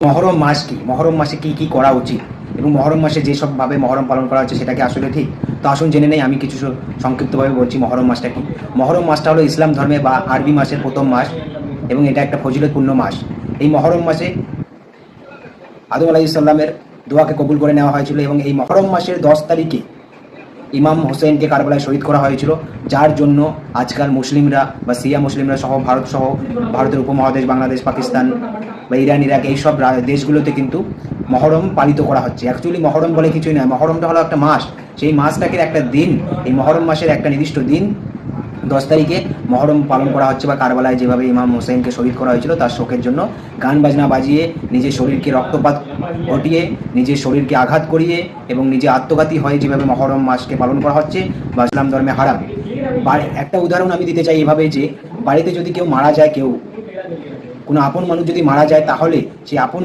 মহরম মাস কি, মহরম মাসে কি কি করা উচিত এবং মহরম মাসে যেসবভাবে মহরম পালন করা হচ্ছে সেটা কি আসলে ঠিক? তো আসুন জেনে নেই। আমি কিছু সংক্ষিপ্তভাবে বলছি মহরম মাসটা কি। মহরম মাসটা হলো ইসলাম ধর্মে বা আরবি মাসের প্রথম মাস এবং এটা একটা ফজিলতপূর্ণ মাস। এই মহরম মাসে আদম আলাইহিস সালামের দোয়াকে কবুল করে নেওয়া হয়েছিল এবং এই মহরম মাসের 10 তারিখে ইমাম হোসেনকে কারবালায় শহীদ করা হয়েছিল, যার জন্য আজকাল মুসলিমরা বা সিয়া মুসলিমরা সহ ভারতের উপমহাদেশ, বাংলাদেশ, পাকিস্তান বা ইরান, ইরাক এইসব দেশগুলোতে কিন্তু মহরম পালিত করা হচ্ছে। অ্যাকচুয়ালি মহরম বলে কিছুই নয়, মহরমটা হলো একটা মাস। সেই মাসটাকে একটা দিন, এই মহরম মাসের একটা নির্দিষ্ট দিন 10 তারিখে মহরম পালন করা হচ্ছে বা কারবালায় যেভাবে ইমাম হোসেনকে শহীদ করা হয়েছিল তার শোকের জন্য গান বাজনা বাজিয়ে নিজের শরীরকে রক্তপাত ঘটিয়ে, নিজের শরীরকে আঘাত করিয়ে এবং নিজে আত্মঘাতী হয়ে যেভাবে মহরম মাসকে পালন করা হচ্ছে বা ইসলাম ধর্মে হারাম। একটা উদাহরণ আমি দিতে চাই এভাবে যে বাড়িতে যদি কেউ মারা যায়, কেউ কোনো আপন মানুষ যদি মারা যায়, তাহলে সেই আপন